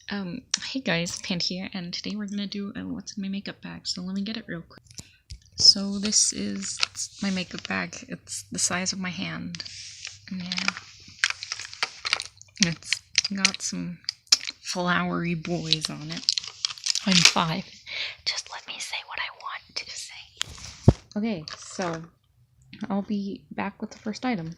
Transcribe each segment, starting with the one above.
Hey guys, Pant here, and today we're gonna do what's in my makeup bag, so let me get it real quick. So this is my makeup bag. It's the size of my hand. Yeah. It's got some flowery boys on it. I'm 5. Just let me say what I want to say. Okay, so I'll be back with the first item.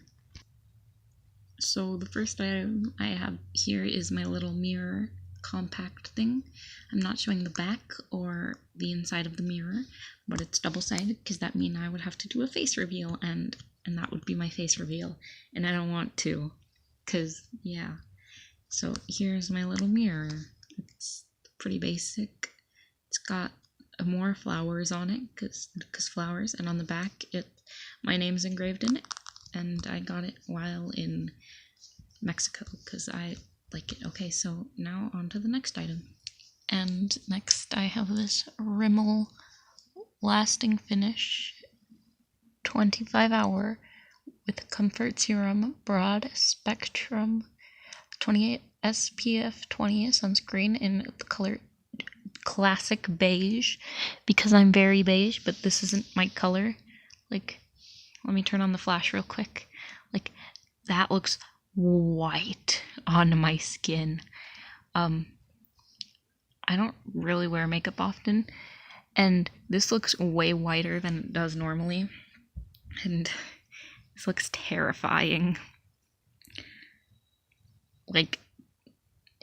So the first item I have here is my little mirror compact thing. I'm not showing the back or the inside of the mirror, but it's double-sided because that means I would have to do a face reveal, and that would be my face reveal, and I don't want to, because yeah. So here's my little mirror. It's pretty basic. It's got more flowers on it because flowers, and on the back my name's engraved in it, and I got it while in Mexico because I like it. Okay, so now on to the next item. And next I have this Rimmel Lasting Finish 25-hour with Comfort Serum Broad Spectrum 28 SPF 20 sunscreen in the color Classic Beige, because I'm very beige, but this isn't my color. Like, let me turn on the flash real quick. Like, that looks white on my skin. I don't really wear makeup often, and this looks way whiter than it does normally, and this looks terrifying. Like,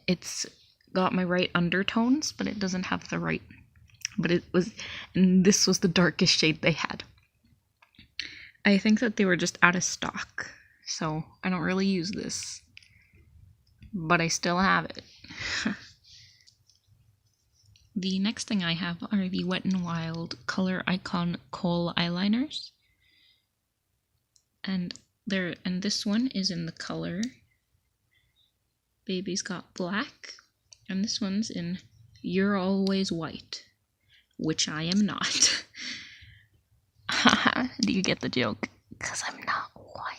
it's got my right undertones, but it doesn't have the right, and this was the darkest shade they had. I think that they were just out of stock, so I don't really use this, but I still have it. The next thing I have are the Wet n Wild Color Icon Kohl eyeliners, and this one is in the color Baby's Got Black, and this one's in You're Always White, which I am not. Do you get the joke? Because I'm not white.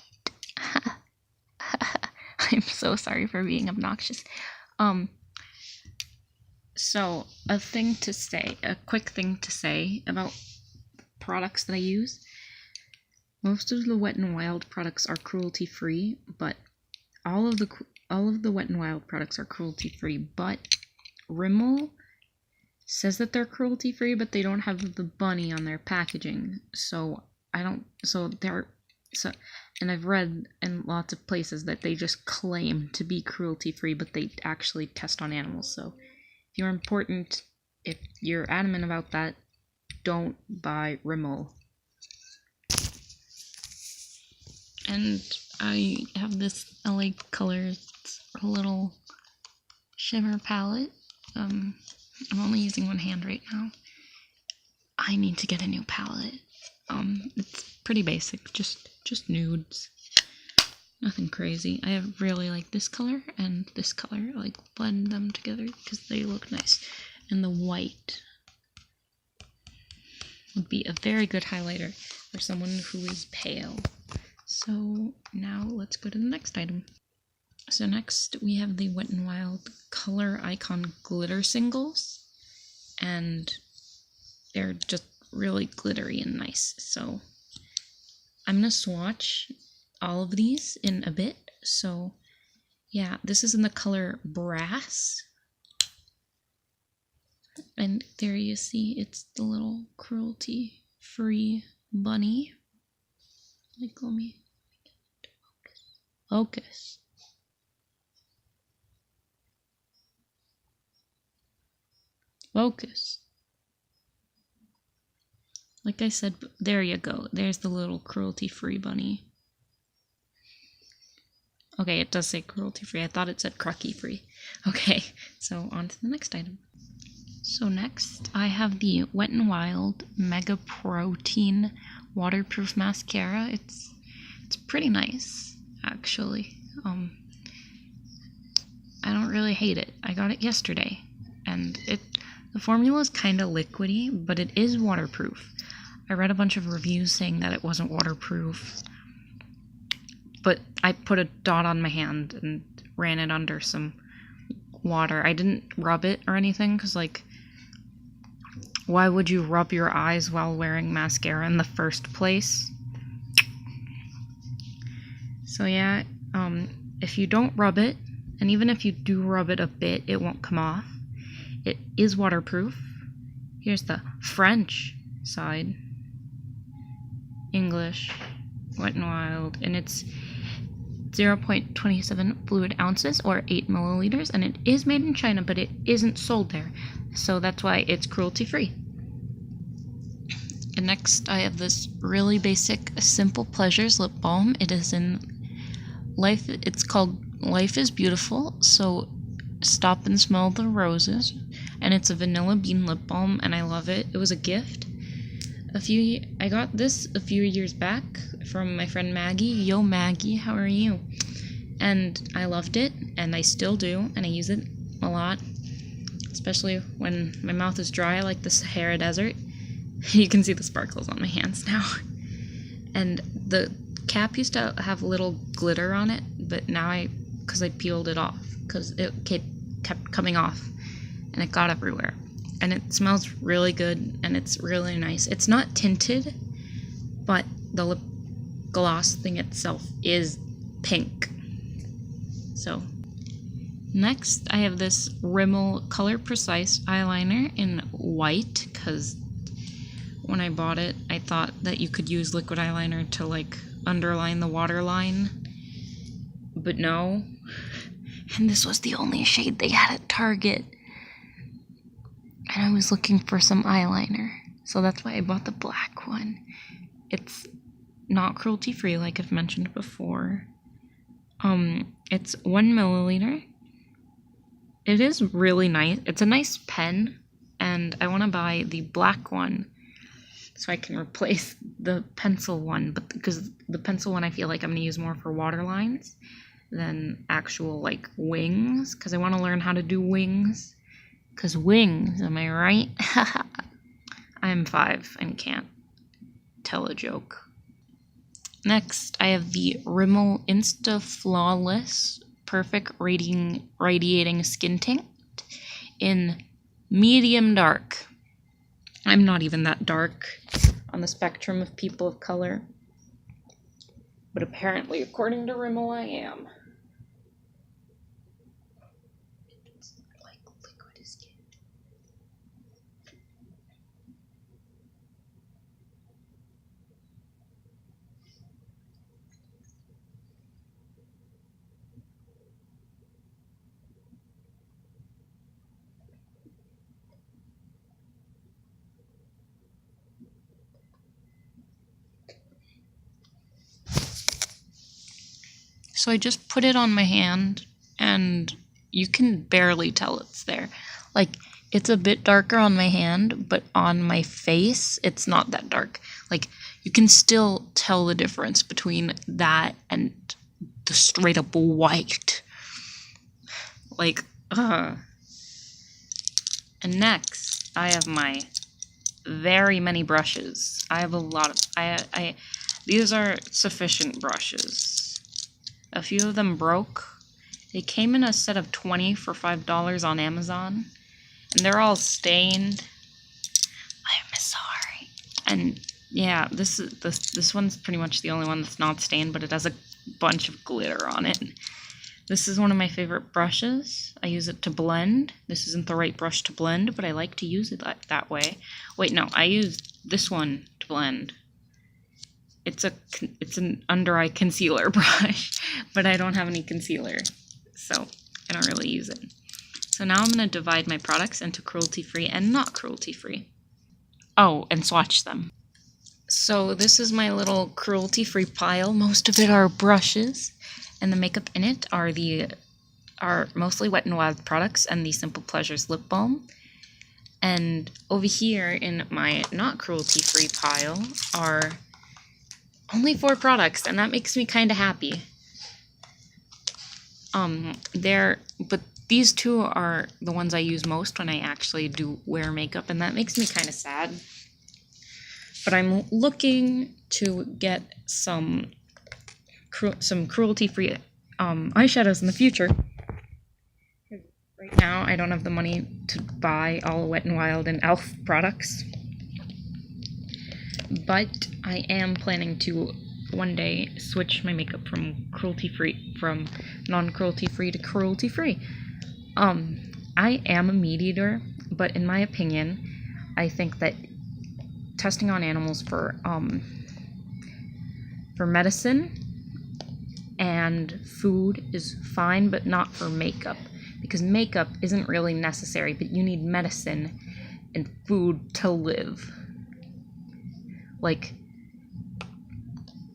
I'm so sorry for being obnoxious. So a quick thing to say about products that I use. Most of the Wet n Wild products are cruelty free, but all of the Wet n Wild products are cruelty free, but Rimmel says that they're cruelty free, but they don't have the bunny on their packaging. And I've read in lots of places that they just claim to be cruelty free, but they actually test on animals. So if you're adamant about that, don't buy Rimmel. And I have this LA Colors little shimmer palette. I'm only using one hand right now. I need to get a new palette. It's pretty basic, just nudes. Nothing crazy. I really like this color and this color. I like blend them together because they look nice. And the white would be a very good highlighter for someone who is pale. So now let's go to the next item. So next we have the Wet n Wild Color Icon Glitter Singles, and they're just really glittery and nice. So I'm gonna swatch all of these in a bit. So yeah, this is in the color Brass, and there you see it's the little cruelty free bunny. Like, let me get it to focus. Focus. Like I said, there you go. There's the little cruelty-free bunny. Okay, it does say cruelty-free. I thought it said crucky-free. Okay, so on to the next item. So next, I have the Wet n Wild Mega Protein Waterproof Mascara. It's pretty nice, actually. I don't really hate it. I got it yesterday, and the formula is kind of liquidy, but it is waterproof. I read a bunch of reviews saying that it wasn't waterproof, but I put a dot on my hand and ran it under some water. I didn't rub it or anything because, like, why would you rub your eyes while wearing mascara in the first place? So yeah, if you don't rub it, and even if you do rub it a bit, it won't come off. It is waterproof. Here's the French side. English, Wet n Wild, and it's 0.27 fluid ounces or 8 milliliters, and it is made in China, but it isn't sold there, so that's why it's cruelty free. And next I have this really basic Simple Pleasures lip balm. It is in Life, it's called Life is Beautiful, so stop and smell the roses, and it's a vanilla bean lip balm, and I love it. It was a gift. I got this a few years back from my friend Maggie. Yo Maggie, how are you? And I loved it, and I still do, and I use it a lot, especially when my mouth is dry like the Sahara Desert. You can see the sparkles on my hands now. And the cap used to have a little glitter on it, but now because I peeled it off, because it kept coming off, and it got everywhere. And it smells really good, and it's really nice. It's not tinted, but the lip gloss thing itself is pink. So, next I have this Rimmel Color Precise eyeliner in white, because when I bought it, I thought that you could use liquid eyeliner to, like, underline the waterline, but no. And this was the only shade they had at Target. And I was looking for some eyeliner, so that's why I bought the black one. It's not cruelty free, like I've mentioned before. It's 1 milliliter. It is really nice. It's a nice pen, and I want to buy the black one so I can replace the pencil one, but because the pencil one I feel like I'm going to use more for water lines than actual, like, wings, because I want to learn how to do wings. Because wings, am I right? I'm 5 and can't tell a joke. Next, I have the Rimmel Insta Flawless Perfect Radiating Skin Tint in medium dark. I'm not even that dark on the spectrum of people of color, but apparently, according to Rimmel, I am. So I just put it on my hand, and you can barely tell it's there. Like, it's a bit darker on my hand, but on my face, it's not that dark. Like, you can still tell the difference between that and the straight up white. Like, And next, I have my very many brushes. I have a lot of, these are sufficient brushes. A few of them broke. They came in a set of 20 for $5 on Amazon, and they're all stained. I'm sorry. And yeah, this one's pretty much the only one that's not stained, but it has a bunch of glitter on it. This is one of my favorite brushes. I use it to blend. This isn't the right brush to blend, but I like to use it that way. Wait, no, I use this one to blend. It's an under-eye concealer brush, but I don't have any concealer, so I don't really use it. So now I'm going to divide my products into cruelty-free and not cruelty-free. Oh, and swatch them. So this is my little cruelty-free pile. Most of it are brushes, and the makeup in it are mostly Wet n Wild products and the Simple Pleasures lip balm. And over here in my not cruelty-free pile are only 4 products, and that makes me kind of happy. But these 2 are the ones I use most when I actually do wear makeup, and that makes me kind of sad. But I'm looking to get some cruelty-free eyeshadows in the future. Right Right now, I don't have the money to buy all Wet n Wild and e.l.f. products, but I am planning to one day switch my makeup from non-cruelty free to cruelty free. I am a meat eater, but in my opinion, I think that testing on animals for medicine and food is fine, but not for makeup, because makeup isn't really necessary, but you need medicine and food to live. Like,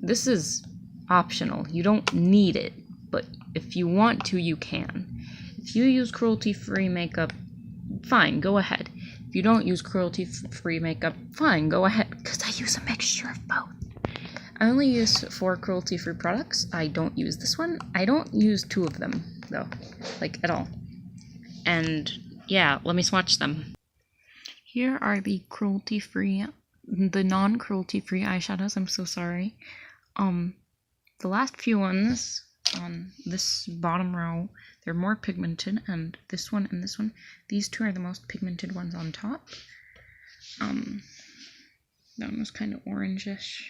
this is optional. You don't need it, but if you want to, you can. If you use cruelty-free makeup, fine, go ahead. If you don't use cruelty-free makeup, fine, go ahead, because I use a mixture of both. I only use 4 cruelty-free products. I don't use this one. I don't use 2 of them, though, like, at all. And, yeah, let me swatch them. Here are the non-cruelty-free eyeshadows. I'm so sorry. The last few ones on this bottom row, they're more pigmented, and this one and this one, these 2 are the most pigmented ones on top. That one was kind of orangish.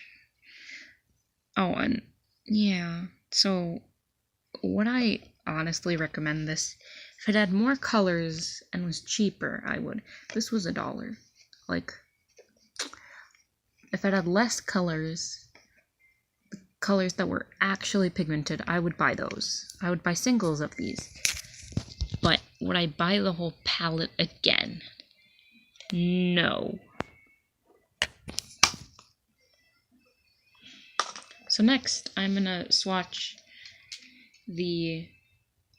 Oh, and yeah, so would I honestly recommend this? If it had more colors and was cheaper, I would. This was $1. Like, if it had less colors, the colors that were actually pigmented, I would buy those. I would buy singles of these. But would I buy the whole palette again? No. So next, I'm gonna swatch the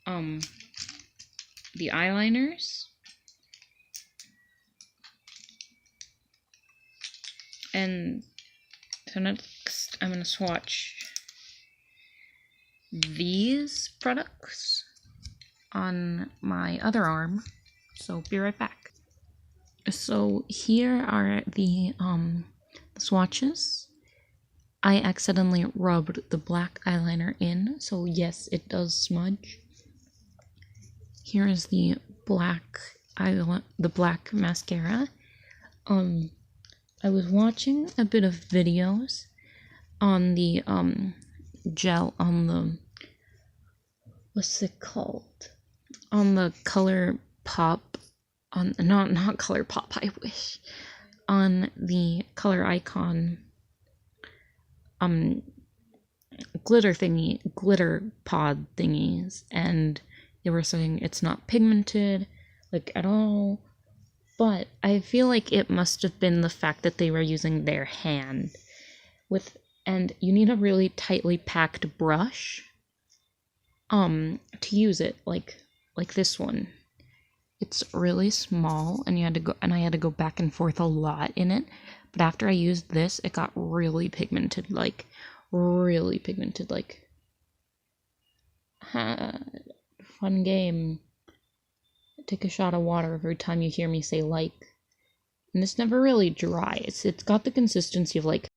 eyeliners, and so next I'm gonna swatch these products on my other arm. So be right back. So here are the swatches. I accidentally rubbed the black eyeliner in, so yes, it does smudge. Here is the black mascara. I was watching a bit of videos on the gel, on the, what's it called? On the Color Pop, on not Color Pop, I wish. On the Color Icon glitter pod thingies, and they were saying it's not pigmented, like, at all, but I feel like it must have been the fact that they were using their hand and you need a really tightly packed brush to use it, like this one. It's really small, and I had to go back and forth a lot in it. But after I used this, it got really pigmented, like, fun game. Take a shot of water every time you hear me say like. And this never really dries. It's got the consistency of, like,